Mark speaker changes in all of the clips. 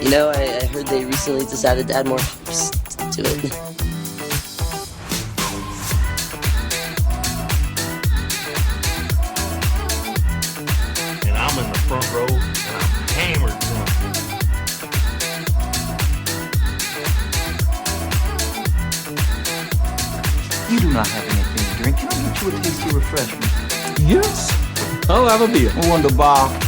Speaker 1: You know, I heard they recently decided to add more hops to it.
Speaker 2: And I'm in the front row, and I'm hammered drunk.
Speaker 3: You do not have anything to drink. Can I get you a tasty refreshment?
Speaker 4: Yes, I'll have a beer.
Speaker 3: Wunderbar.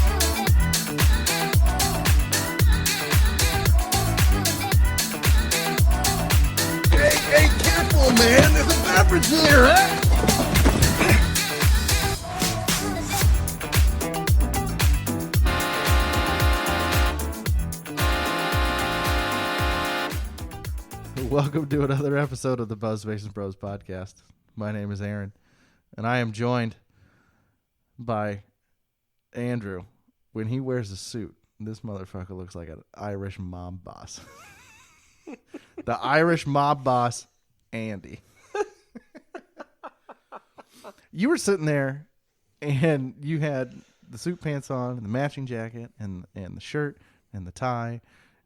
Speaker 4: Hey, careful, man. There's a beverage here, huh? Welcome to another episode of the Buzz Mason Bros podcast. My name is Aaron, and I am joined by Andrew. When he wears a suit, this motherfucker looks like an Irish mob boss. The Irish mob boss, Andy. You were sitting there, and you had the suit pants on, and the matching jacket, and the shirt, and the tie,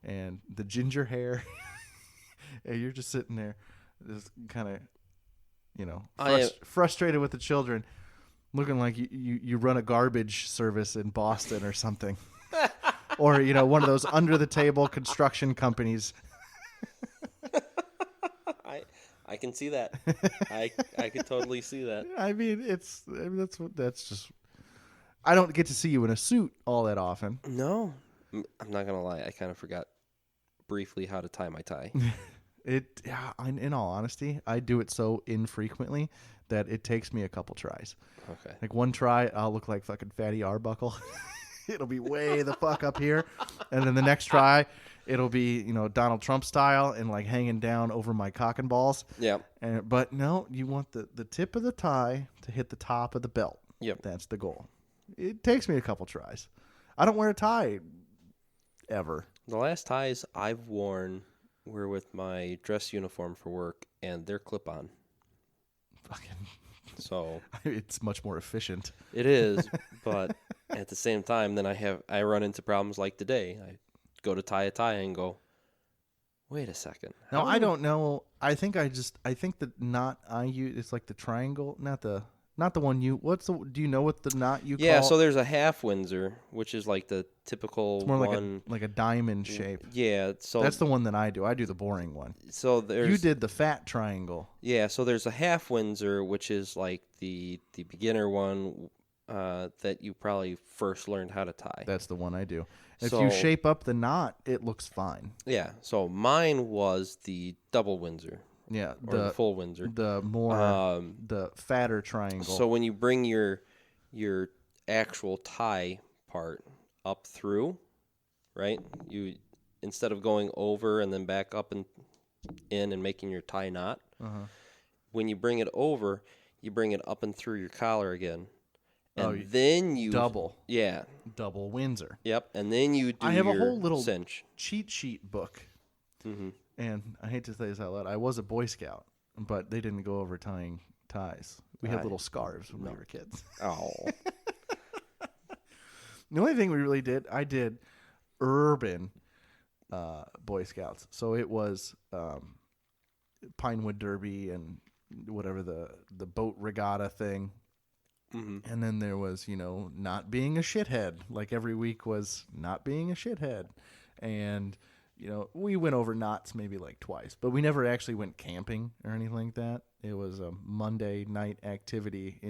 Speaker 4: and the ginger hair. And you're just sitting there, just kind of, frustrated with the children, looking like you run a garbage service in Boston or something, or one of those under the table construction companies.
Speaker 5: I can see that. I could totally see that.
Speaker 4: I mean, that's just. I don't get to see you in a suit all that often.
Speaker 5: No, I'm not gonna lie. I kind of forgot briefly how to tie my tie.
Speaker 4: In all honesty, I do it so infrequently that it takes me a couple tries.
Speaker 5: Okay.
Speaker 4: Like one try, I'll look like fucking Fatty Arbuckle. It'll be way the fuck up here. And then the next try, it'll be, Donald Trump style and like hanging down over my cock and balls.
Speaker 5: Yeah.
Speaker 4: But no, you want the tip of the tie to hit the top of the belt.
Speaker 5: Yep.
Speaker 4: That's the goal. It takes me a couple tries. I don't wear a tie ever.
Speaker 5: The last ties I've worn were with my dress uniform for work, and they're clip-on.
Speaker 4: Fucking.
Speaker 5: So
Speaker 4: it's much more efficient.
Speaker 5: It is, but at the same time, then I run into problems like today. I go to tie a tie and go, wait a second.
Speaker 4: No, I don't know. I think the knot I use, it's like the triangle, not the one you. Do you know what the knot you call?
Speaker 5: Yeah, so there's a half Windsor, which is like the typical
Speaker 4: it's more
Speaker 5: one.
Speaker 4: like a diamond shape.
Speaker 5: Yeah, so
Speaker 4: that's the one that I do. I do the boring one.
Speaker 5: So
Speaker 4: you did the fat triangle.
Speaker 5: Yeah, so there's a half Windsor, which is like the beginner one that you probably first learned how to tie.
Speaker 4: That's the one I do. If you shape up the knot, it looks fine.
Speaker 5: Yeah, so mine was the double Windsor.
Speaker 4: Yeah,
Speaker 5: the full Windsor.
Speaker 4: The more the fatter triangle.
Speaker 5: So when you bring your actual tie part up through, right? You instead of going over and then back up and in and making your tie knot, when you bring it over, you bring it up and through your collar again. And then you
Speaker 4: double.
Speaker 5: Yeah.
Speaker 4: Double Windsor.
Speaker 5: Yep. And then you do
Speaker 4: I have
Speaker 5: your
Speaker 4: a whole little
Speaker 5: cinch.
Speaker 4: cheat sheet book.
Speaker 5: Mm-hmm.
Speaker 4: And I hate to say this out loud, I was a Boy Scout, but they didn't go over tying ties. We had little scarves when we were kids.
Speaker 5: Oh.
Speaker 4: The only thing we really did, I did urban Boy Scouts. So it was Pinewood Derby and whatever the boat regatta thing. Mm-hmm. And then there was, not being a shithead. Like every week was not being a shithead. And, we went over knots maybe like twice. But we never actually went camping or anything like that. It was a Monday night activity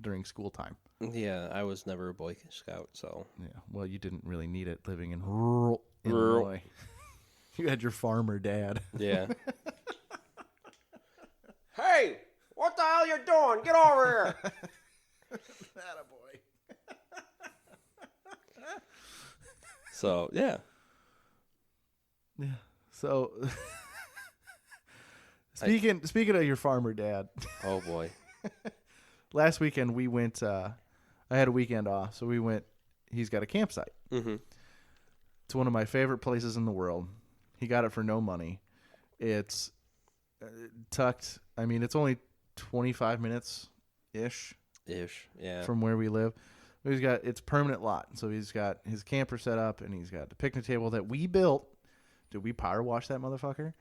Speaker 4: during school time.
Speaker 5: Yeah, I was never a Boy Scout, so.
Speaker 4: Yeah, well, you didn't really need it living in rural Illinois. You had your farmer dad.
Speaker 5: Yeah.
Speaker 6: Hey, what the hell you doing? Get over here.
Speaker 4: Attaboy.
Speaker 5: So, yeah.
Speaker 4: Yeah. So, speaking of your farmer dad.
Speaker 5: Oh, boy.
Speaker 4: Last weekend we went, I had a weekend off, so we went, he's got a campsite.
Speaker 5: Mm-hmm.
Speaker 4: It's one of my favorite places in the world. He got it for no money. It's tucked, it's only 25 minutes-ish.
Speaker 5: Yeah.
Speaker 4: From where we live. It's permanent lot. So he's got his camper set up, and he's got the picnic table that we built Did we power wash that motherfucker?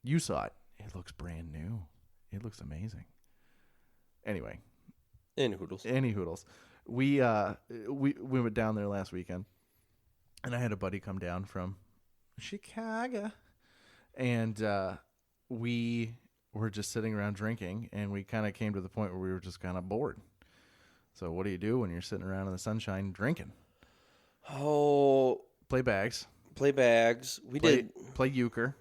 Speaker 4: You saw it. It looks brand new. It looks amazing. Anyway,
Speaker 5: In Hoodles.
Speaker 4: any hoodles. We went down there last weekend, and I had a buddy come down from Chicago, and we were just sitting around drinking, and we kind of came to the point where we were just kind of bored. So what do you do when you're sitting around in the sunshine drinking?
Speaker 5: Oh,
Speaker 4: Play bags.
Speaker 5: play bags. We did.
Speaker 4: Play euchre.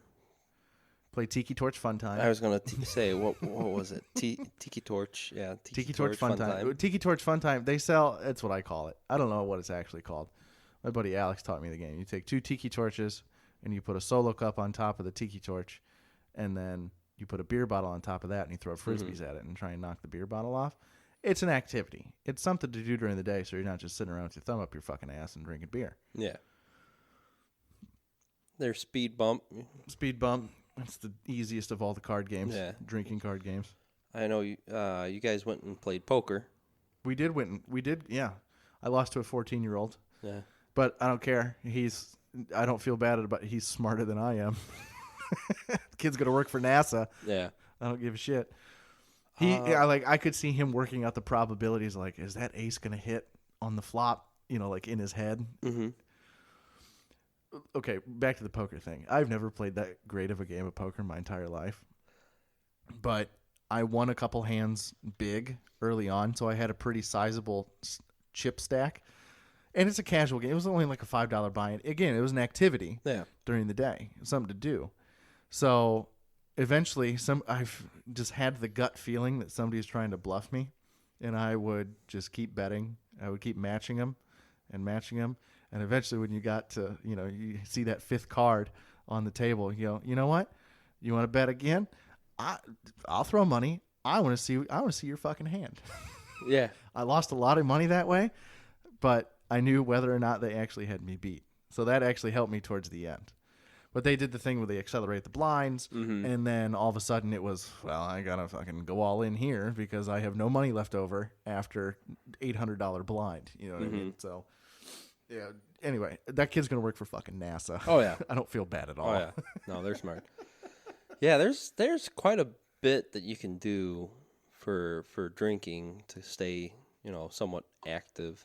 Speaker 4: Play Tiki Torch Fun Time.
Speaker 5: I was gonna say what was it? Tiki Torch. Yeah,
Speaker 4: Tiki Torch Fun Time. Tiki Torch Fun Time. They sell. That's what I call it. I don't know what it's actually called. My buddy Alex taught me the game. You take 2 tiki torches and you put a solo cup on top of the tiki torch, and then you put a beer bottle on top of that, and you throw frisbees at it and try and knock the beer bottle off. It's an activity. It's something to do during the day, so you're not just sitting around with your thumb up your fucking ass and drinking beer.
Speaker 5: Yeah. There's Speed Bump.
Speaker 4: Speed Bump. That's the easiest of all the card games.
Speaker 5: Yeah.
Speaker 4: Drinking card games.
Speaker 5: I know you. You guys went and played poker.
Speaker 4: We did. Yeah. I lost to a 14-year-old.
Speaker 5: Yeah.
Speaker 4: But I don't care. I don't feel bad about it. He's smarter than I am. Kid's going to work for NASA.
Speaker 5: Yeah.
Speaker 4: I don't give a shit. I could see him working out the probabilities. Like, is that ace going to hit on the flop? Like in his head.
Speaker 5: Mm-hmm.
Speaker 4: Okay, back to the poker thing. I've never played that great of a game of poker in my entire life. But I won a couple hands big early on, so I had a pretty sizable chip stack. And it's a casual game. It was only like a $5 buy-in. Again, it was an activity during the day. Something to do. So eventually, I've just had the gut feeling that somebody's trying to bluff me. And I would just keep betting. I would keep matching them. And eventually when you got to, you see that 5th card on the table, you go, you know what? You want to bet again? I'll throw money. I want to see your fucking hand.
Speaker 5: Yeah.
Speaker 4: I lost a lot of money that way, but I knew whether or not they actually had me beat. So that actually helped me towards the end. But they did the thing where they accelerate the blinds, and then all of a sudden it was, well, I got to fucking go all in here because I have no money left over after $800 blind. You know what I mean? So, yeah. Anyway, that kid's going to work for fucking NASA.
Speaker 5: Oh, yeah.
Speaker 4: I don't feel bad at all.
Speaker 5: Oh, yeah. No, they're smart. Yeah, there's quite a bit that you can do for drinking to stay, somewhat active.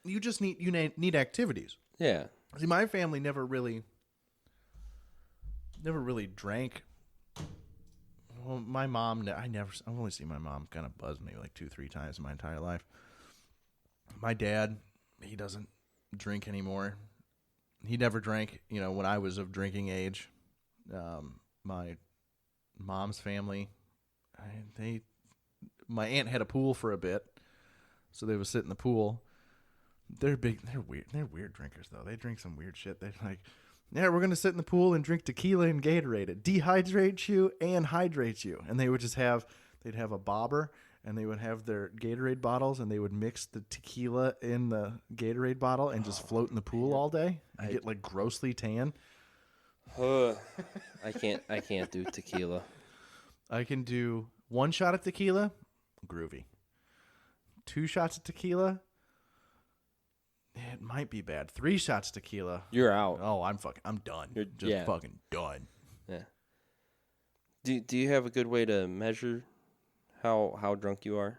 Speaker 4: You just need activities.
Speaker 5: Yeah.
Speaker 4: See, my family never really drank. Well, my mom, I've only seen my mom kind of buzz maybe like 2-3 times in my entire life. My dad, he doesn't drink anymore. He never drank, when I was of drinking age. My mom's family, my aunt had a pool for a bit, so they would sit in the pool. They're weird drinkers though. They drink some weird shit. They're like, yeah, we're gonna sit in the pool and drink tequila and Gatorade. It dehydrates you and hydrates you. And they would just they'd have a bobber, and they would have their Gatorade bottles, and they would mix the tequila in the Gatorade bottle and just float in the pool all day. I get like grossly tan.
Speaker 5: I can't do tequila.
Speaker 4: I can do 1 shot of tequila, groovy. 2 shots of tequila, it might be bad. 3 shots of tequila,
Speaker 5: You're out.
Speaker 4: oh, I'm done. Fucking done.
Speaker 5: Yeah. Do you have a good way to measure how drunk you are?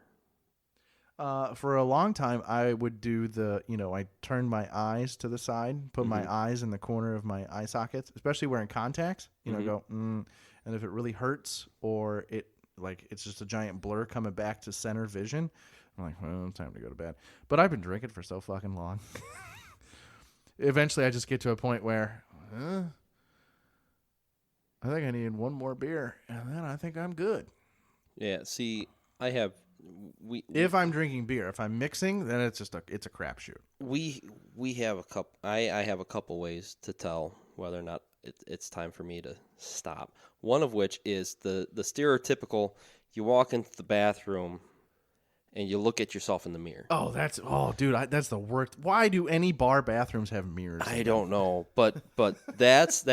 Speaker 4: For a long time, I would do I turn my eyes to the side, put my eyes in the corner of my eye sockets, especially wearing contacts, go, and if it really hurts or it's just a giant blur coming back to center vision, I'm like, well, time to go to bed. But I've been drinking for so fucking long. Eventually, I just get to a point where, I think I need 1 more beer, and then I think I'm good.
Speaker 5: Yeah. See, I have.
Speaker 4: If I'm drinking beer, if I'm mixing, then it's a crapshoot.
Speaker 5: We have a couple. I have a couple ways to tell whether or not it's time for me to stop. One of which is the stereotypical: you walk into the bathroom and you look at yourself in the mirror.
Speaker 4: Oh, dude, that's the worst. Why do any bar bathrooms have mirrors?
Speaker 5: I don't know, but that's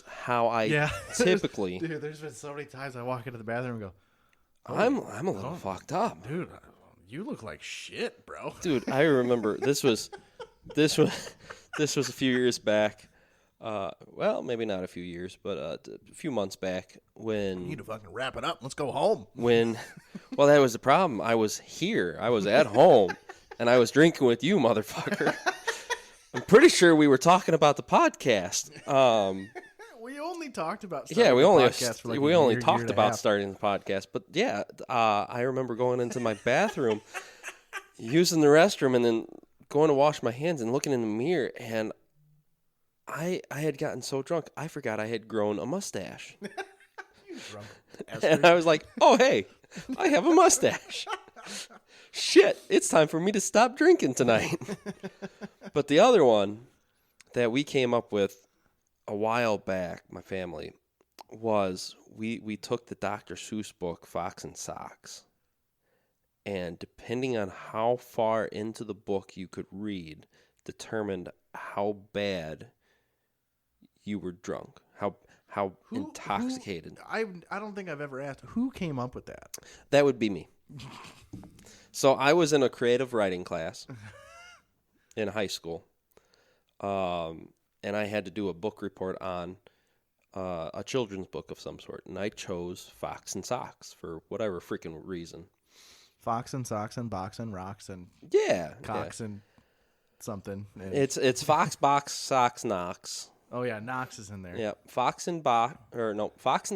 Speaker 5: how I typically.
Speaker 4: Dude, there's been so many times I walk into the bathroom and go,
Speaker 5: I'm a little fucked up,
Speaker 4: dude. You look like shit, bro.
Speaker 5: Dude, I remember this was a few years back. Well, maybe not a few years, but a few months back
Speaker 4: You need to fucking wrap it up. Let's go home.
Speaker 5: Well, that was the problem. I was here. I was at home, and I was drinking with you, motherfucker. I'm pretty sure we were talking about the podcast.
Speaker 4: We only talked about
Speaker 5: Yeah, we only
Speaker 4: podcast for like
Speaker 5: we
Speaker 4: a
Speaker 5: only
Speaker 4: year,
Speaker 5: talked
Speaker 4: year and a
Speaker 5: about
Speaker 4: half.
Speaker 5: starting the podcast. But yeah, I remember going into my bathroom, using the restroom, and then going to wash my hands and looking in the mirror, and I had gotten so drunk I forgot I had grown a mustache, and I was like, "Oh hey, I have a mustache." Shit, it's time for me to stop drinking tonight. But the other one that we came up with a while back, my family, was we took the Dr. Seuss book, Fox and Socks. And depending on how far into the book you could read, determined how bad you were drunk, how intoxicated.
Speaker 4: I don't think I've ever asked who came up with that.
Speaker 5: That would be me. So I was in a creative writing class in high school. And I had to do a book report on a children's book of some sort. And I chose Fox and Socks for whatever freaking reason.
Speaker 4: Fox and Socks and Box and Rocks and
Speaker 5: Yeah.
Speaker 4: Cox and something. And,
Speaker 5: It's Fox, Box, Socks, Knox.
Speaker 4: oh yeah, Knox is in there.
Speaker 5: Yeah. Fox and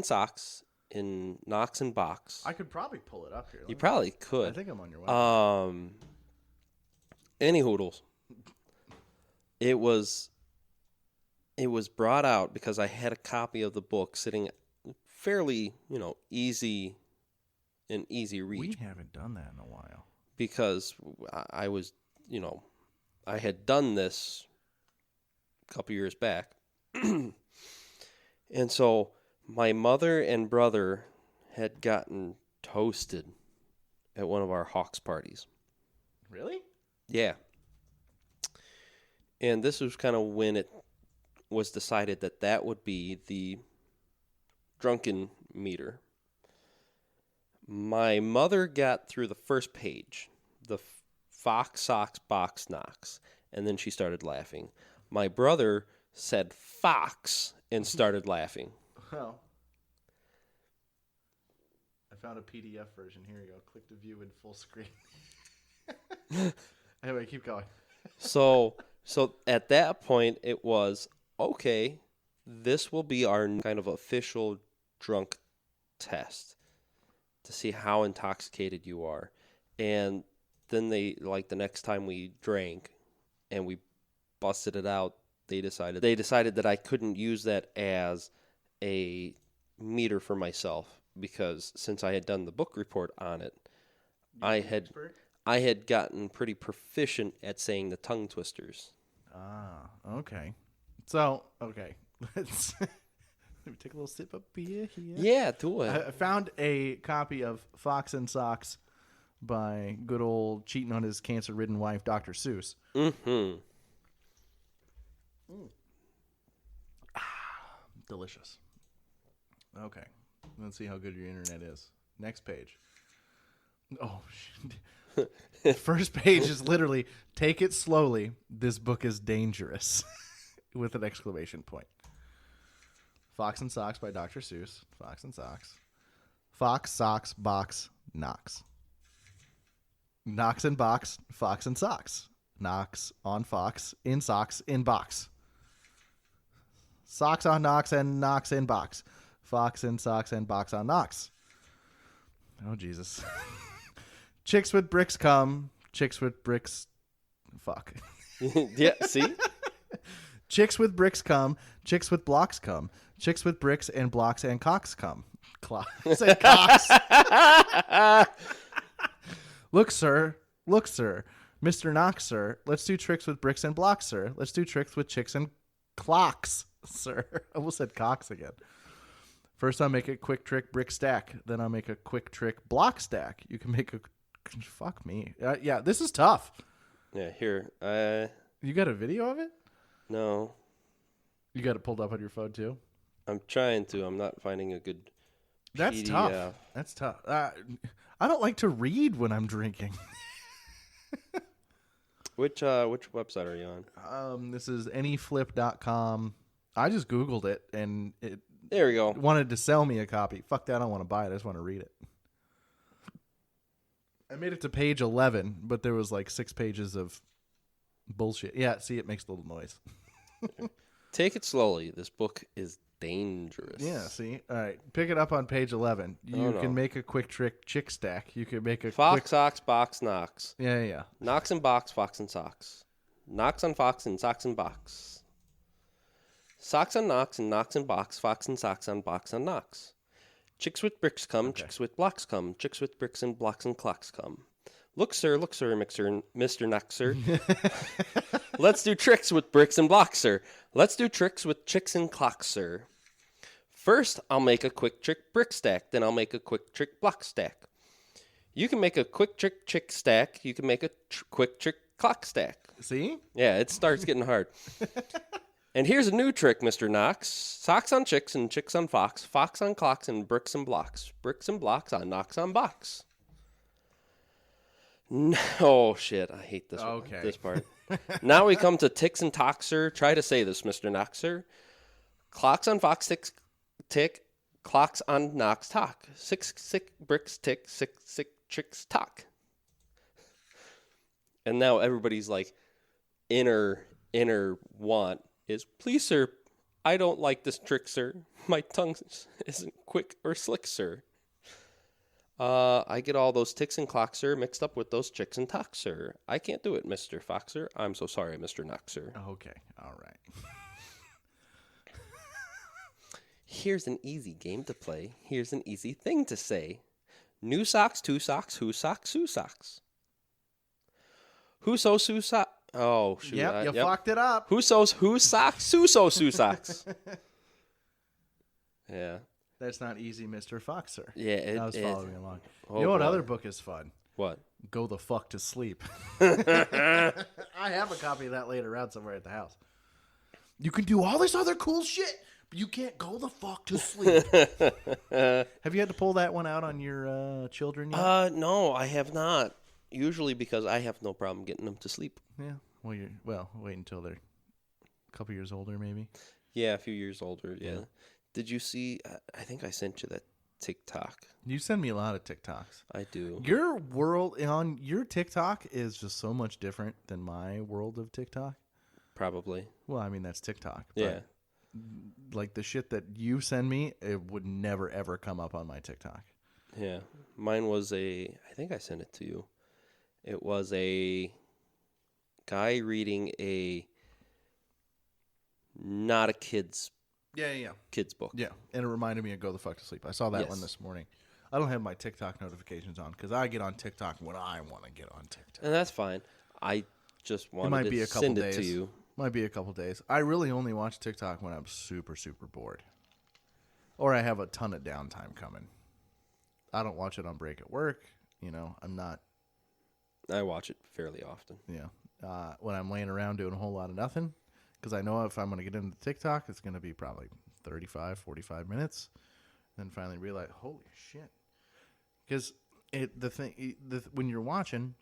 Speaker 5: Socks in Knox and Box.
Speaker 4: I could probably pull it up here.
Speaker 5: You probably
Speaker 4: I
Speaker 5: could.
Speaker 4: think I'm on your way.
Speaker 5: Any hoodles. It was brought out because I had a copy of the book sitting fairly, easy reach,
Speaker 4: We haven't done that in a while.
Speaker 5: because I was, I had done this a couple years back. And so my mother and brother had gotten toasted at one of our Hawks parties.
Speaker 4: Really?
Speaker 5: Yeah. And this was kind of when it was decided that would be the drunken meter. My mother got through the first page, the Fox, Socks, Box, Knox, and then she started laughing. My brother said Fox and started laughing.
Speaker 4: Well, I found a PDF version. Here you go. Click to view in full screen. Anyway, keep going.
Speaker 5: So at that point, it was, okay, this will be our kind of official drunk test to see how intoxicated you are. And then the next time we drank and we busted it out, they decided that I couldn't use that as a meter for myself, because since I had done the book report on it, I had gotten pretty proficient at saying the tongue twisters.
Speaker 4: Ah, okay. So, okay. Let's let me take a little sip of beer here.
Speaker 5: Yeah, do it.
Speaker 4: I found a copy of Fox and Socks by good old cheating on his cancer-ridden wife, Dr. Seuss.
Speaker 5: Mm-hmm.
Speaker 4: Delicious. Okay. Let's see how good your internet is. Next page. Oh, shit. First page is literally, take it slowly. This book is dangerous. With an exclamation point. Fox and Socks by Dr. Seuss. Fox and Socks. Fox, Socks, Box, Knox. Knox and Box, Fox and Socks. Knox on Fox, in Socks, in Box. Socks on Knox and Knox in Box. Fox in Socks and Box on Knox. Oh, Jesus. Chicks with bricks come. Chicks with bricks. Fuck.
Speaker 5: Yeah, see?
Speaker 4: Chicks with bricks come. Chicks with blocks come. Chicks with bricks and blocks and cocks come. Said cocks. Look, sir. Look, sir. Mr. Knox, sir. Let's do tricks with bricks and blocks, sir. Let's do tricks with chicks and clocks, sir. I almost said cocks again. First, I'll make a quick trick brick stack. Then I'll make a quick trick block stack. You can make a... Fuck me. Yeah, this is tough.
Speaker 5: Yeah, here.
Speaker 4: You got a video of it?
Speaker 5: No.
Speaker 4: You got it pulled up on your phone, too?
Speaker 5: I'm trying to. I'm not finding a good
Speaker 4: That's
Speaker 5: PDF.
Speaker 4: tough. That's tough. I don't like to read when I'm drinking.
Speaker 5: Which website are you on?
Speaker 4: This is anyflip.com. I just Googled it, and it
Speaker 5: There we go.
Speaker 4: wanted to sell me a copy. Fuck that, I don't want to buy it. I just want to read it. I made it to page 11, but there was like 6 pages of bullshit. Yeah, see, it makes a little noise.
Speaker 5: Take it slowly. This book is dangerous.
Speaker 4: Yeah, see? All right, pick it up on page 11. You
Speaker 5: no.
Speaker 4: can make a quick trick chick stack. You can make a
Speaker 5: Fox,
Speaker 4: quick...
Speaker 5: socks, box, knocks.
Speaker 4: Yeah.
Speaker 5: Knocks and box, fox and socks. Knocks on fox and socks and box. Socks on knocks and knocks and box, fox and socks on box on knocks. Chicks with bricks come, chicks with blocks come, chicks with bricks and blocks and clocks come. Look, sir, mixer, Mr. Knoxer. Let's do tricks with bricks and blocks, sir. Let's do tricks with chicks and clocks, sir. First, I'll make a quick trick brick stack, then I'll make a quick trick block stack. You can make a quick trick chick stack, you can make a quick trick clock stack.
Speaker 4: See?
Speaker 5: Yeah, it starts getting hard. And here's a new trick, Mr. Knox. Socks on chicks and chicks on fox, fox on clocks and bricks and blocks, bricks and blocks on knocks on box. No, oh, shit, I hate this
Speaker 4: Okay.
Speaker 5: this part. Now we come to ticks and toxer. Try to say this, Mr. Knoxer. Clocks on fox tick, clocks on knocks talk. 6 bricks tick, 6 chicks talk. And now everybody's like inner want is, please, sir, I don't like this trick, sir. My tongue isn't quick or slick, sir. I get all those ticks and clocks, sir, mixed up with those chicks and talks, sir. I can't do it, Mr. Foxer. I'm so sorry, Mr. Knoxer.
Speaker 4: Okay, all right.
Speaker 5: Here's an easy game to play. Here's an easy thing to say. New socks, 2 socks, who socks, who socks. Who sews who socks? Oh, shoot.
Speaker 4: Yep, you fucked it up.
Speaker 5: Who sews who socks? Who sews who socks? Yeah.
Speaker 4: That's not easy, Mr. Foxer.
Speaker 5: Yeah,
Speaker 4: I was following along.
Speaker 5: Oh,
Speaker 4: you know what
Speaker 5: boy.
Speaker 4: other book is fun?
Speaker 5: What?
Speaker 4: Go the fuck to sleep. I have a copy of that laid around somewhere at the house. You can do all this other cool shit, but you can't go the fuck to sleep. Have you had to pull that one out on your children yet?
Speaker 5: No, I have not. Usually because I have no problem getting them to sleep.
Speaker 4: Yeah. Well, wait until they're a couple years older, maybe.
Speaker 5: Yeah, a few years older. Yeah. Did you see? I think I sent you that TikTok.
Speaker 4: You send me a lot of TikToks.
Speaker 5: I do.
Speaker 4: Your world on your TikTok is just so much different than my world of TikTok.
Speaker 5: Probably.
Speaker 4: Well, I mean, that's TikTok. But
Speaker 5: Yeah.
Speaker 4: like the shit that you send me, it would never ever come up on my TikTok.
Speaker 5: Yeah. Mine was I think I sent it to you. It was a guy reading not a kid's book.
Speaker 4: Yeah, and it reminded me of Go the Fuck to Sleep. I saw that
Speaker 5: Yes.
Speaker 4: one this morning. I don't have my TikTok notifications on because I get on TikTok when I want to get on TikTok.
Speaker 5: And that's fine. I just
Speaker 4: It
Speaker 5: wanted
Speaker 4: might
Speaker 5: to
Speaker 4: be a couple
Speaker 5: send
Speaker 4: days.
Speaker 5: it to you.
Speaker 4: Might be a couple days. I really only watch TikTok when I'm super, super bored. Or I have a ton of downtime coming. I don't watch it on break at work. You know, I'm not,
Speaker 5: I watch it fairly often.
Speaker 4: when I'm laying around doing a whole lot of nothing. Because I know if I'm going to get into TikTok, it's going to be probably 35, 45 minutes. Then finally realize, holy shit. Because when you're watching,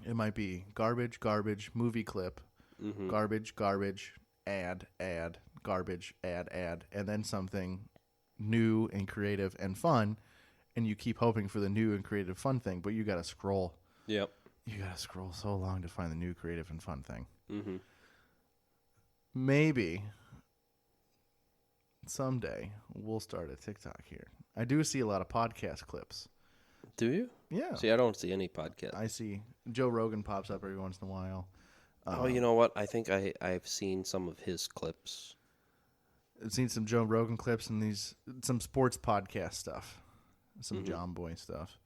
Speaker 4: it might be garbage, movie clip, garbage, ad, garbage, ad, and then something new and creative and fun. And you keep hoping for the new and creative fun thing, but you got to scroll.
Speaker 5: Yep.
Speaker 4: You got to scroll so long to find the new creative and fun thing.
Speaker 5: Mm-hmm.
Speaker 4: Maybe someday we'll start a TikTok here. I do see a lot of podcast clips.
Speaker 5: Do you?
Speaker 4: Yeah.
Speaker 5: See, I don't see any podcast.
Speaker 4: I see Joe Rogan pops up every once in a while.
Speaker 5: Oh, you know what? I think I've seen some of his clips.
Speaker 4: I've seen some Joe Rogan clips and some sports podcast stuff, some
Speaker 5: Mm-hmm.
Speaker 4: John Boy stuff.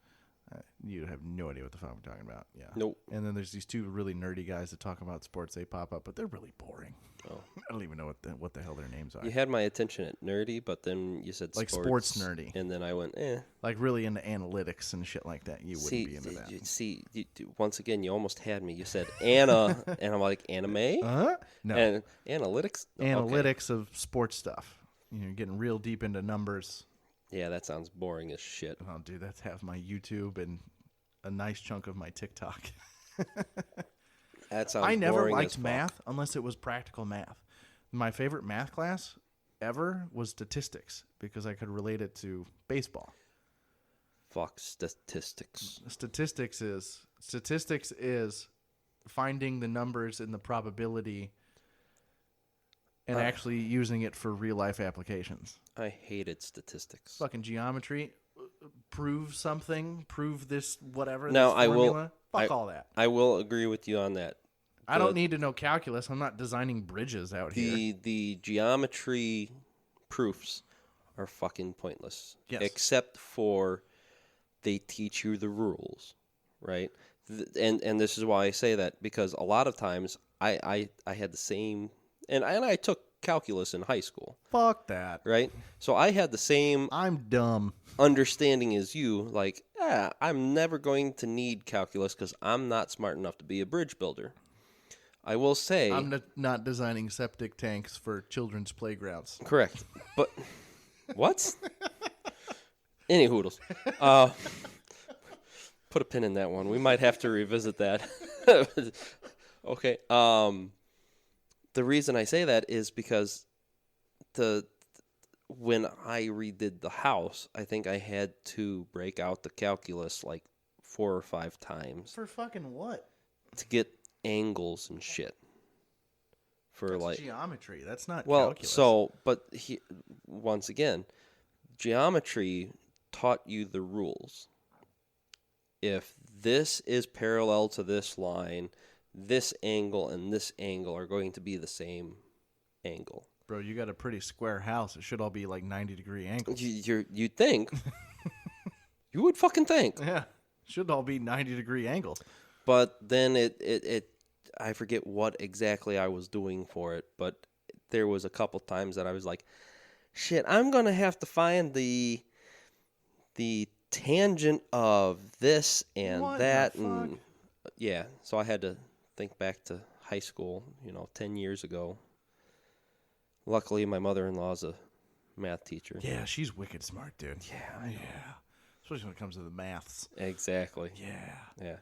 Speaker 4: You have no idea what the fuck I'm talking about. Yeah.
Speaker 5: Nope.
Speaker 4: And then there's these two really nerdy guys that talk about sports. They pop up, but they're really boring.
Speaker 5: Oh.
Speaker 4: I don't even know what the hell their names are.
Speaker 5: You had my attention at nerdy, but then you said
Speaker 4: Like
Speaker 5: sports
Speaker 4: nerdy.
Speaker 5: and then I went,
Speaker 4: Like really into analytics and shit like that. You wouldn't be into that.
Speaker 5: Once again, you almost had me. You said Anna, and I'm like, anime?
Speaker 4: Huh? No.
Speaker 5: And analytics? Okay.
Speaker 4: Analytics of sports stuff. You're getting real deep into numbers.
Speaker 5: Yeah, that sounds boring as shit.
Speaker 4: Oh, dude, that's half my YouTube and a nice chunk of my TikTok.
Speaker 5: That sounds
Speaker 4: I never
Speaker 5: boring as
Speaker 4: liked
Speaker 5: fuck.
Speaker 4: math unless it was practical math. My favorite math class ever was statistics because I could relate it to baseball.
Speaker 5: Fuck statistics.
Speaker 4: Statistics is finding the numbers in the probability and actually using it for real life applications.
Speaker 5: I hated statistics.
Speaker 4: Fucking geometry, prove something, prove this whatever.
Speaker 5: Now,
Speaker 4: this
Speaker 5: I will-
Speaker 4: formula. Fuck all that.
Speaker 5: I will agree with you on that.
Speaker 4: I don't need to know calculus. I'm not designing bridges out here.
Speaker 5: The geometry proofs are fucking pointless.
Speaker 4: Yes.
Speaker 5: Except for they teach you the rules, right? And this is why I say that, because a lot of times I had the same, and I took calculus in high school,
Speaker 4: Fuck that.
Speaker 5: right? So I had the same
Speaker 4: I'm dumb.
Speaker 5: understanding as you, like, I'm never going to need calculus because I'm not smart enough to be a bridge builder. I will say,
Speaker 4: I'm not designing septic tanks for children's playgrounds.
Speaker 5: correct, but what? Any hoodles. Put a pin in that one. We might have to revisit that. Okay. The reason I say that is because when I redid the house, I think I had to break out the calculus like 4 or 5 times
Speaker 4: For fucking what?
Speaker 5: to get angles and shit. For
Speaker 4: That's
Speaker 5: like
Speaker 4: geometry. That's not
Speaker 5: well,
Speaker 4: calculus.
Speaker 5: so but once again, geometry taught you the rules. If this is parallel to this line, this angle and this angle are going to be the same angle.
Speaker 4: Bro, you got a pretty square house. It should all be like 90-degree angles.
Speaker 5: You'd think. You would fucking think.
Speaker 4: Yeah. Should all be 90-degree angles.
Speaker 5: But then it I forget what exactly I was doing for it, but there was a couple times that I was like, shit, I'm going to have to find the tangent of this and
Speaker 4: What
Speaker 5: that.
Speaker 4: the fuck?
Speaker 5: And yeah, so I had to think back to high school, 10 years ago. Luckily, my mother-in-law's a math teacher.
Speaker 4: Yeah, she's wicked smart, dude. Yeah. Especially when it comes to the maths.
Speaker 5: Exactly.
Speaker 4: Yeah.
Speaker 5: Yeah.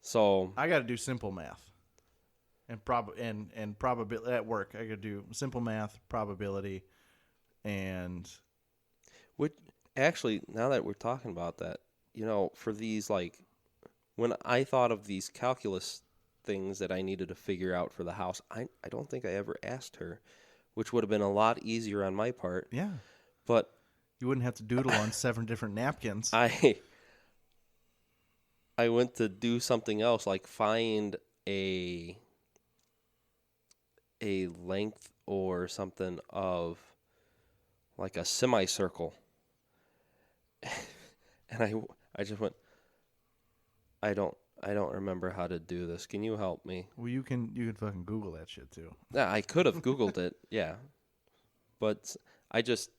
Speaker 5: So,
Speaker 4: I got to do simple math. And probability at work. I got to do simple math, probability, and
Speaker 5: actually, now that we're talking about that, for these, like, when I thought of these calculus things that I needed to figure out for the house, I don't think I ever asked her, which would have been a lot easier on my part.
Speaker 4: yeah.
Speaker 5: But
Speaker 4: You wouldn't have to doodle on 7 different napkins.
Speaker 5: I went to do something else, like find a length or something of like a semicircle. And I just went, I don't remember how to do this. Can you help me?
Speaker 4: Well, you can fucking Google that shit too.
Speaker 5: Yeah, I could have Googled it, yeah. But I just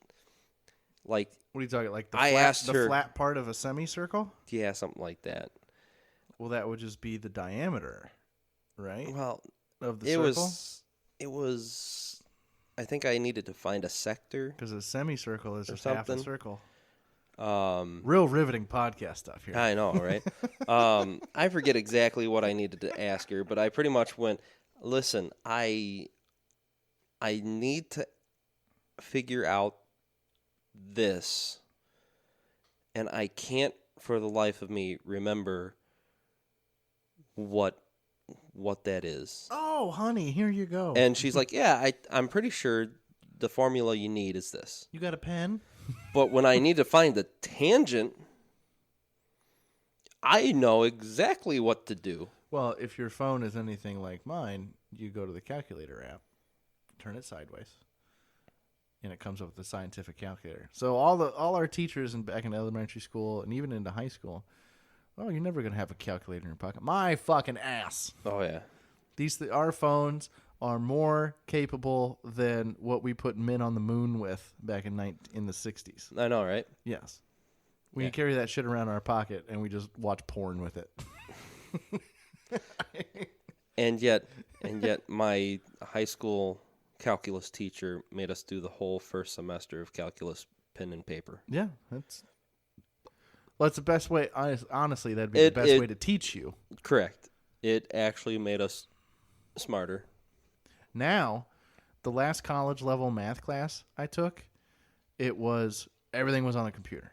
Speaker 5: like,
Speaker 4: What are you talking like
Speaker 5: I asked
Speaker 4: the
Speaker 5: her-
Speaker 4: flat part of a semicircle?
Speaker 5: yeah, something like that.
Speaker 4: Well, that would just be the diameter, right?
Speaker 5: Well,
Speaker 4: Of the
Speaker 5: it
Speaker 4: circle?
Speaker 5: was I think I needed to find a sector.
Speaker 4: Because a semicircle is
Speaker 5: Or
Speaker 4: just half a
Speaker 5: something.
Speaker 4: circle.
Speaker 5: Um,
Speaker 4: Real riveting podcast stuff here.
Speaker 5: I know, right? I forget exactly what I needed to ask her, but I pretty much went, listen, I need to figure out this, and I can't for the life of me remember what that is.
Speaker 4: Oh, honey, here you go.
Speaker 5: And she's like, yeah, I'm pretty sure the formula you need is this.
Speaker 4: You got a pen?
Speaker 5: But when I need to find the tangent, I know exactly what to do.
Speaker 4: Well, if your phone is anything like mine, you go to the calculator app, turn it sideways, and it comes up with the scientific calculator. So all our teachers back in elementary school and even into high school, oh, you're never gonna have a calculator in your pocket. My fucking ass.
Speaker 5: Oh, yeah.
Speaker 4: Our phones are more capable than what we put men on the moon with back in the 60s.
Speaker 5: I know, right?
Speaker 4: Yes. We
Speaker 5: Yeah.
Speaker 4: carry that shit around in our pocket and we just watch porn with it.
Speaker 5: And yet my high school calculus teacher made us do the whole first semester of calculus pen and paper.
Speaker 4: Yeah, that's the best way. Honestly, that'd be the best way to teach you.
Speaker 5: Correct. It actually made us smarter.
Speaker 4: Now, The last college level math class I took, everything was on the computer.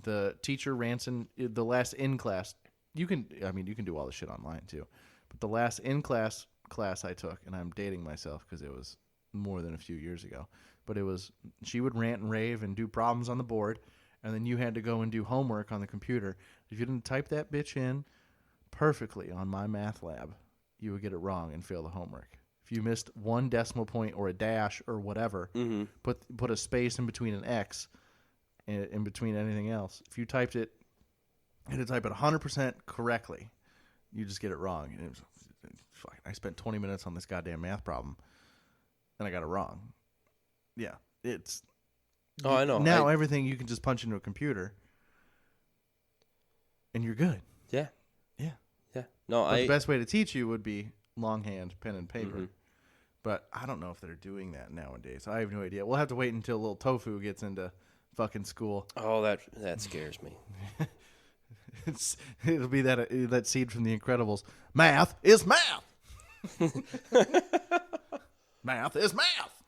Speaker 4: The teacher Ranson, the last in class, you can do all the shit online too, but the last in class I took, and I'm dating myself because it was more than a few years ago, but she would rant and rave and do problems on the board, and then you had to go and do homework on the computer. If you didn't type that bitch in perfectly on my math lab, you would get it wrong and fail the homework. If you missed one decimal point or a dash or whatever, put a space in between an X and in between anything else. If you typed it, you had to type it 100% correctly, you just get it wrong. And I spent 20 minutes on this goddamn math problem, and I got it wrong. Yeah, it's...
Speaker 5: Oh, I know.
Speaker 4: Now everything you can just punch into a computer, and you're good.
Speaker 5: Yeah.
Speaker 4: Yeah.
Speaker 5: Yeah. No,
Speaker 4: But the best way to teach you would be longhand, pen and paper.
Speaker 5: Mm-hmm.
Speaker 4: But I don't know if they're doing that nowadays. I have no idea. We'll have to wait until little Tofu gets into fucking school.
Speaker 5: Oh, that scares me.
Speaker 4: It'll be that seed from The Incredibles. Math is math. Math is math.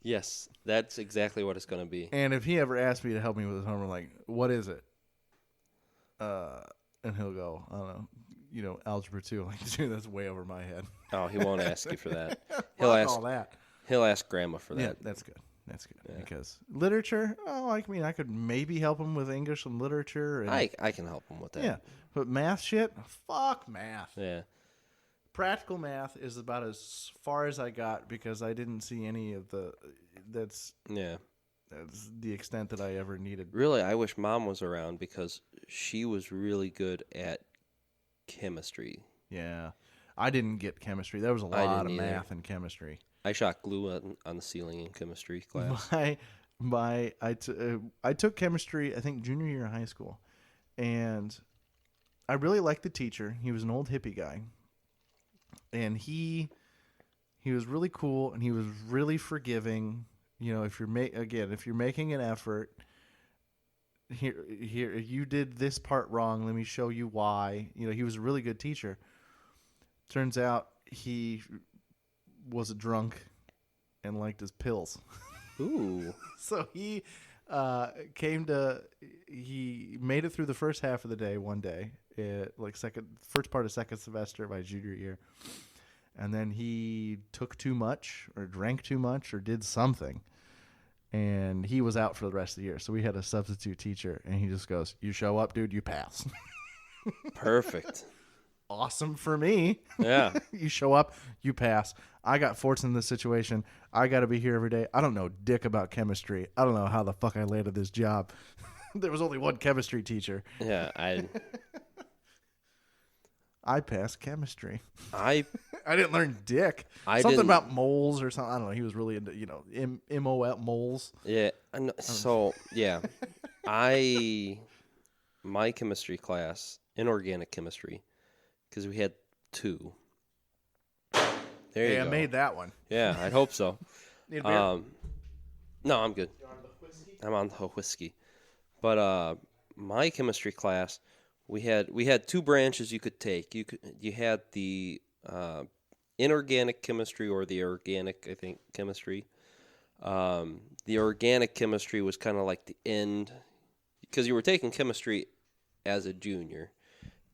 Speaker 5: Yes, that's exactly what it's going to be.
Speaker 4: And if he ever asks me to help me with his homework, like, what is it? And he'll go, I don't know, algebra 2. Like, dude, that's way over my head.
Speaker 5: Oh, he won't ask you for that.
Speaker 4: All that.
Speaker 5: He'll ask Grandma for that.
Speaker 4: Yeah, that's good. That's good. Yeah. Because literature, I could maybe help him with English and literature. And,
Speaker 5: I can help him with that.
Speaker 4: Yeah. But math shit, fuck math.
Speaker 5: Yeah.
Speaker 4: Practical math is about as far as I got because I didn't see any of that's the extent that I ever needed.
Speaker 5: Really, I wish Mom was around because she was really good at chemistry.
Speaker 4: Yeah. I didn't get chemistry. There was a lot of math and chemistry.
Speaker 5: I shot glue on the ceiling in chemistry class.
Speaker 4: I took chemistry, I think, junior year of high school. And I really liked the teacher. He was an old hippie guy. And he was really cool, and he was really forgiving. If you're making an effort, here you did this part wrong. Let me show you why. He was a really good teacher. Turns out he was a drunk and liked his pills.
Speaker 5: Ooh.
Speaker 4: So he he made it through the first half of the day one day, first part of second semester of my junior year. And then he took too much or drank too much or did something. And he was out for the rest of the year. So we had a substitute teacher, and he just goes, "You show up, dude, you pass."
Speaker 5: Perfect.
Speaker 4: Awesome for me.
Speaker 5: Yeah.
Speaker 4: You show up, you pass. I got fortunate in this situation. I got to be here every day. I don't know dick about chemistry. I don't know how the fuck I landed this job. There was only one chemistry teacher.
Speaker 5: Yeah,
Speaker 4: I passed chemistry.
Speaker 5: I
Speaker 4: didn't learn dick. Something about moles or something. I don't know. He was really into, MOL moles.
Speaker 5: Yeah. So, yeah. My chemistry class, inorganic chemistry, because we had 2. There you go.
Speaker 4: I made that one.
Speaker 5: Yeah, I'd hope so.
Speaker 4: Need a beer?
Speaker 5: No, I'm good. I'm on the whiskey. But my chemistry class, we had 2 branches you could take. You had the inorganic chemistry or the organic, I think, chemistry. The organic chemistry was kind of like the end, because you were taking chemistry as a junior,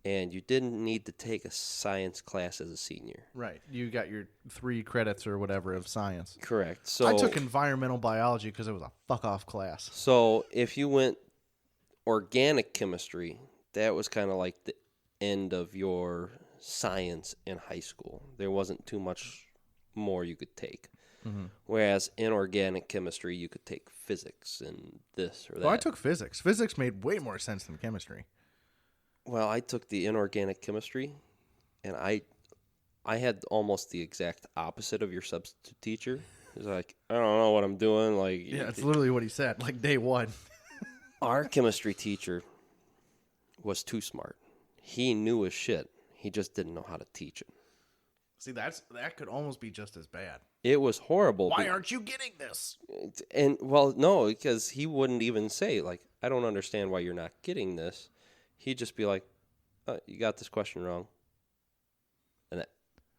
Speaker 5: and you didn't need to take a science class as a senior.
Speaker 4: Right. You got your 3 credits or whatever of science.
Speaker 5: Correct. So
Speaker 4: I took environmental biology because it was a fuck-off class.
Speaker 5: So if you went organic chemistry, that was kind of like the end of your science in high school. There wasn't too much more you could take. Mm-hmm. Whereas in organic chemistry, you could take physics and this or that.
Speaker 4: Well, I took physics. Physics made way more sense than chemistry.
Speaker 5: Well, I took the inorganic chemistry, and I had almost the exact opposite of your substitute teacher. He's like, I don't know what I'm doing. Like,
Speaker 4: yeah, it's literally what he said. Like day one.
Speaker 5: Our chemistry teacher was too smart. He knew his shit. He just didn't know how to teach it.
Speaker 4: See, that could almost be just as bad.
Speaker 5: It was horrible.
Speaker 4: Why aren't you getting this?
Speaker 5: And, well, no, because he wouldn't even say, like, I don't understand why you're not getting this. He'd just be like, you got this question wrong. And that,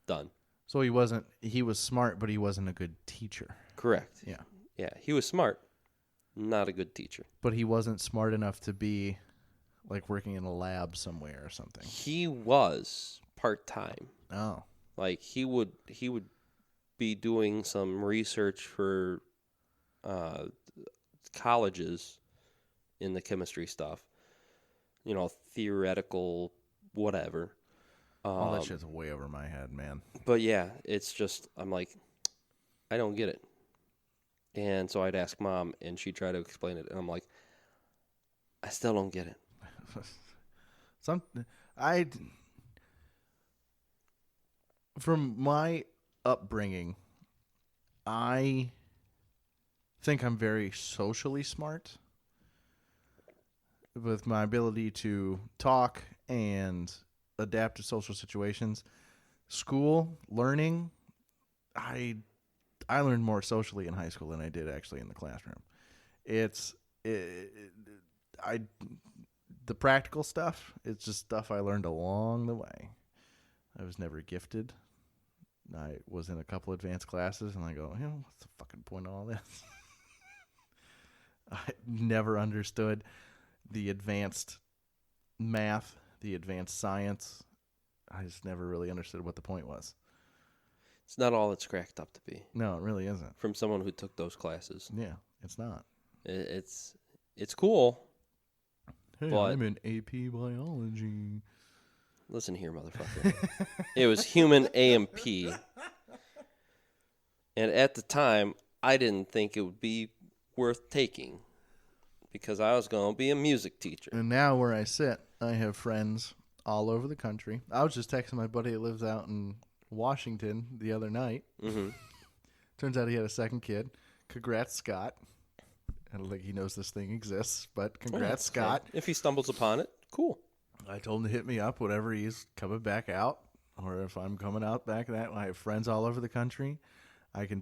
Speaker 5: done.
Speaker 4: So he was smart, but he wasn't a good teacher.
Speaker 5: Correct.
Speaker 4: Yeah.
Speaker 5: Yeah, he was smart, not a good teacher.
Speaker 4: But he wasn't smart enough to be like working in a lab somewhere or something.
Speaker 5: He was part-time.
Speaker 4: Oh.
Speaker 5: Like he would be doing some research for colleges in the chemistry stuff. You know, theoretical whatever.
Speaker 4: All that shit's way over my head, man.
Speaker 5: But yeah, it's just I'm like, I don't get it. And so I'd ask Mom, and she'd try to explain it, and I'm like, I still don't get it.
Speaker 4: From my upbringing, I think I'm very socially smart with my ability to talk and adapt to social situations. School, learning, I learned more socially in high school than I did actually in the classroom. The practical stuff, it's just stuff I learned along the way. I was never gifted. I was in a couple advanced classes, and I go, what's the fucking point of all this? I never understood the advanced math, the advanced science. I just never really understood what the point was.
Speaker 5: It's not all it's cracked up to be.
Speaker 4: No, it really isn't.
Speaker 5: From someone who took those classes.
Speaker 4: Yeah, it's not.
Speaker 5: It's cool.
Speaker 4: Hey,
Speaker 5: but
Speaker 4: I'm in AP biology.
Speaker 5: Listen here, motherfucker. It was human A&P. And at the time, I didn't think it would be worth taking because I was going to be a music teacher.
Speaker 4: And now where I sit, I have friends all over the country. I was just texting my buddy that lives out in Washington the other night.
Speaker 5: Mm-hmm.
Speaker 4: Turns out he had a second kid. Congrats, Scott. I don't think he knows this thing exists, but congrats, Scott.
Speaker 5: Okay. If he stumbles upon it, cool.
Speaker 4: I told him to hit me up whenever he's coming back out, or if I'm coming out back that. I have friends all over the country. I can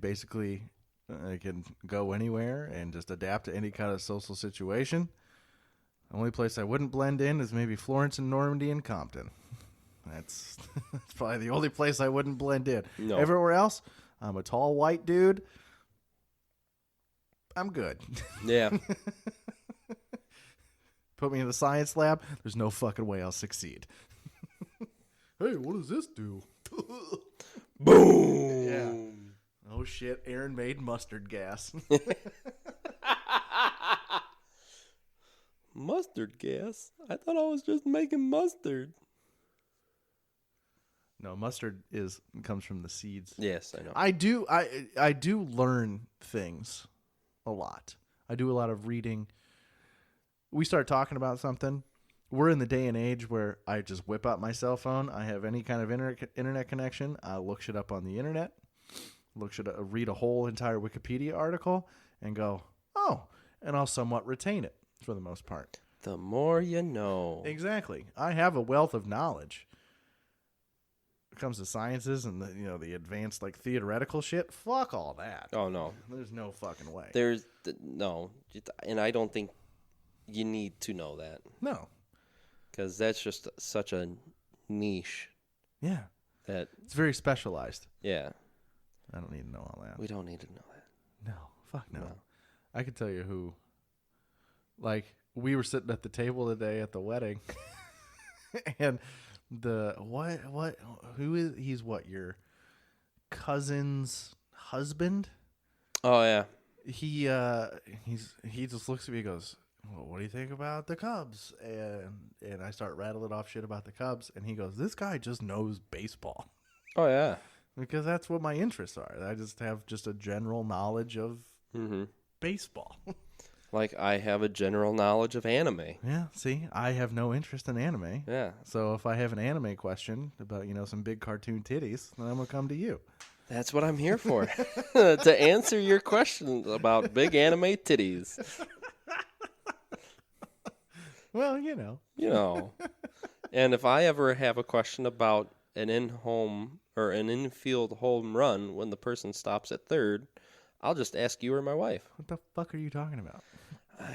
Speaker 4: go anywhere and just adapt to any kind of social situation. The only place I wouldn't blend in is maybe Florence and Normandy and Compton. That's probably the only place I wouldn't blend in.
Speaker 5: No.
Speaker 4: Everywhere else, I'm a tall white dude. I'm good.
Speaker 5: Yeah.
Speaker 4: Put me in the science lab, there's no fucking way I'll succeed. Hey, what does this do?
Speaker 5: Boom.
Speaker 4: Yeah. Oh shit, Aaron made mustard gas.
Speaker 5: Mustard gas? I thought I was just making mustard.
Speaker 4: No, mustard comes from the seeds.
Speaker 5: Yes, I know.
Speaker 4: I do learn things a lot. I do a lot of reading. We start talking about something. We're in the day and age where I just whip out my cell phone. I have any kind of internet connection. I look shit up on the internet. Read a whole entire Wikipedia article and go, oh, and I'll somewhat retain it for the most part.
Speaker 5: The more you know.
Speaker 4: Exactly. I have a wealth of knowledge. When it comes to sciences and the advanced theoretical shit, fuck all that.
Speaker 5: Oh no.
Speaker 4: There's no fucking way.
Speaker 5: No, and I don't think you need to know that.
Speaker 4: No.
Speaker 5: Because that's just such a niche.
Speaker 4: Yeah.
Speaker 5: That
Speaker 4: it's very specialized.
Speaker 5: Yeah.
Speaker 4: I don't need to know all that.
Speaker 5: We don't need to know that.
Speaker 4: No. Fuck no. I could tell you who. Like, we were sitting at the table today at the wedding. And he's what, your cousin's husband?
Speaker 5: Oh, yeah.
Speaker 4: He just looks at me and goes, well, what do you think about the Cubs? And I start rattling off shit about the Cubs, and he goes, this guy just knows baseball.
Speaker 5: Oh, yeah.
Speaker 4: Because that's what my interests are. I just have just a general knowledge of baseball.
Speaker 5: Like, I have a general knowledge of anime.
Speaker 4: Yeah, see, I have no interest in anime.
Speaker 5: Yeah.
Speaker 4: So if I have an anime question about, some big cartoon titties, then I'm going to come to you.
Speaker 5: That's what I'm here for. To answer your questions about big anime titties.
Speaker 4: Well,
Speaker 5: And if I ever have a question about an in-home or an infield home run when the person stops at third, I'll just ask you or my wife.
Speaker 4: What the fuck are you talking about?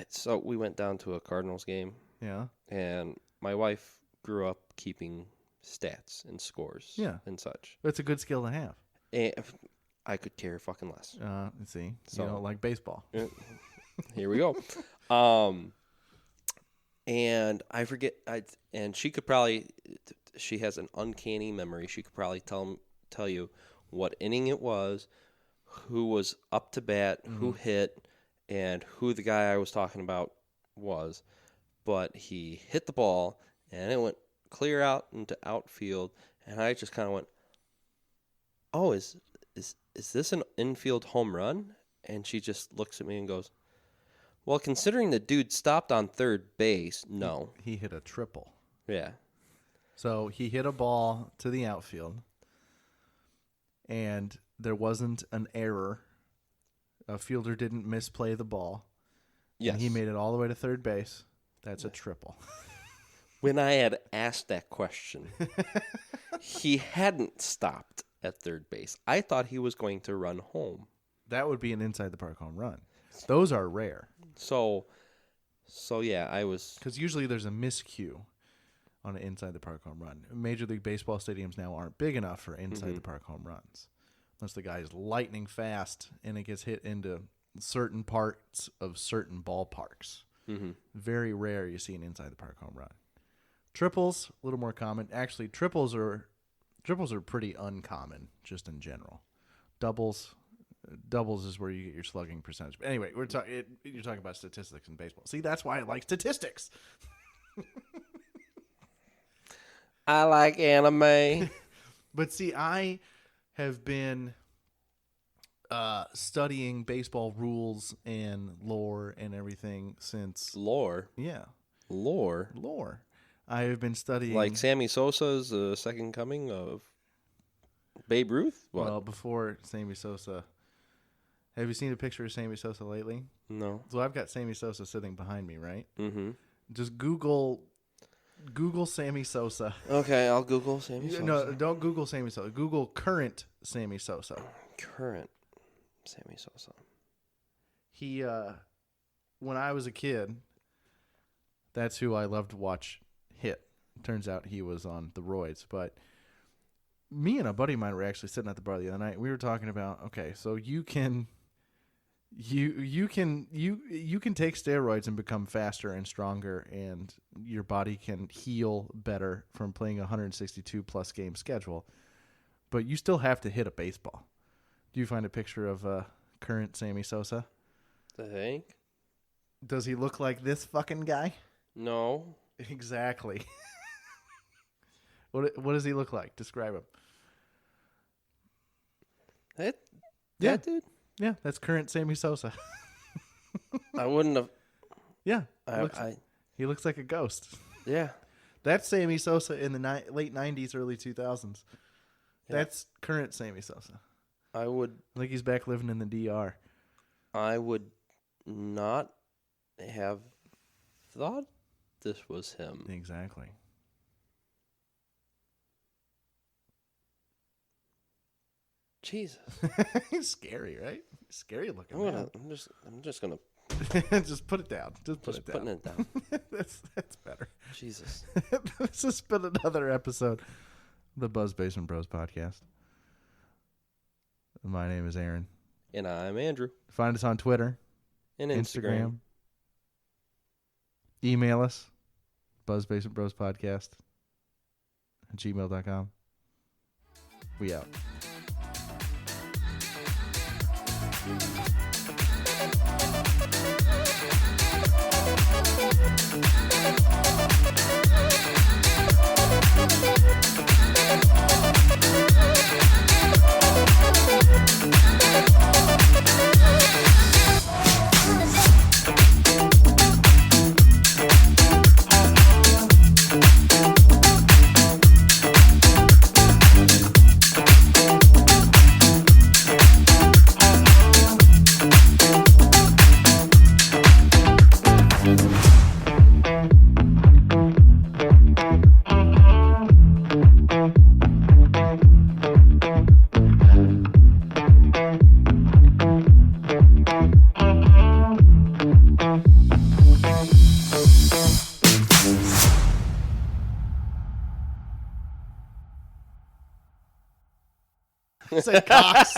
Speaker 5: So we went down to a Cardinals game.
Speaker 4: Yeah.
Speaker 5: And my wife grew up keeping stats and scores
Speaker 4: Yeah.
Speaker 5: and such.
Speaker 4: It's a good skill to have.
Speaker 5: And I could care fucking less.
Speaker 4: Let's see.
Speaker 5: So-
Speaker 4: You don't like baseball.
Speaker 5: Here we go. And I forget. And she could probably. She has an uncanny memory. She could probably tell you what inning it was, who was up to bat, who hit, and who the guy I was talking about was. But he hit the ball, and it went clear out into outfield, and I just kind of went, "Oh, is this an infield home run?" And she just looks at me and goes, "Well, considering the dude stopped on third base, no."
Speaker 4: He hit a triple.
Speaker 5: Yeah.
Speaker 4: So he hit a ball to the outfield, and there wasn't an error. A fielder didn't misplay the ball.
Speaker 5: Yes.
Speaker 4: And he made it all the way to third base. That's a triple.
Speaker 5: When I had asked that question, he hadn't stopped at third base. I thought he was going to run home.
Speaker 4: That would be an inside the park home run. Those are rare
Speaker 5: So yeah, I was.
Speaker 4: because usually there's a miscue on an inside the park home run. Major League Baseball stadiums now aren't big enough for inside the park home runs, unless the guy is lightning fast and it gets hit into certain parts of certain ballparks. Very rare you see an inside the park home run. Triples, a little more common. Actually, triples are pretty uncommon just in general. Doubles is where you get your slugging percentage. But anyway, you're talking about statistics in baseball. See, that's why I like statistics.
Speaker 5: I like anime.
Speaker 4: But see, I have been studying baseball rules and lore and everything since
Speaker 5: Lore.
Speaker 4: lore. I have been studying
Speaker 5: Like Sammy Sosa's second coming of Babe Ruth? What?
Speaker 4: well before Sammy Sosa. Have you seen a picture of Sammy Sosa lately?
Speaker 5: No.
Speaker 4: So I've got Sammy Sosa sitting behind me, right?
Speaker 5: Mm-hmm.
Speaker 4: Just Google Sammy Sosa.
Speaker 5: Okay, I'll Google Sammy Sosa.
Speaker 4: No, don't Google Sammy Sosa. Google current Sammy Sosa.
Speaker 5: Current Sammy Sosa.
Speaker 4: He, when I was a kid, that's who I loved to watch hit. Turns out he was on the roids. But me and a buddy of mine were actually sitting at the bar the other night. We were talking about, okay, so you can take steroids and become faster and stronger, and your body can heal better from playing a 162 plus game schedule, but you still have to hit a baseball. Do you find a picture of current Sammy Sosa?
Speaker 5: The Hank?
Speaker 4: Does he look like this fucking guy?
Speaker 5: No.
Speaker 4: Exactly. What does he look like? Describe him.
Speaker 5: That
Speaker 4: Yeah.
Speaker 5: dude?
Speaker 4: Yeah, that's current Sammy Sosa.
Speaker 5: I wouldn't have.
Speaker 4: Yeah,
Speaker 5: I
Speaker 4: he looks like a ghost.
Speaker 5: yeah.
Speaker 4: That's Sammy Sosa in the late 90s, early 2000s.
Speaker 5: Yeah.
Speaker 4: That's current Sammy Sosa.
Speaker 5: I would
Speaker 4: I think he's back living in the DR.
Speaker 5: not have thought this was him.
Speaker 4: Exactly.
Speaker 5: Jesus.
Speaker 4: He's scary, right? Scary looking.
Speaker 5: I'm just gonna
Speaker 4: Just put it down. Just put
Speaker 5: just
Speaker 4: it down.
Speaker 5: putting it down.
Speaker 4: That's better.
Speaker 5: Jesus.
Speaker 4: This has been another episode of the Buzz Basement Bros podcast. My name is Aaron.
Speaker 5: And I'm Andrew.
Speaker 4: Find us on Twitter,
Speaker 5: And Instagram.
Speaker 4: Email us, buzzbasementbrospodcast@gmail.com. We out. Said Cox.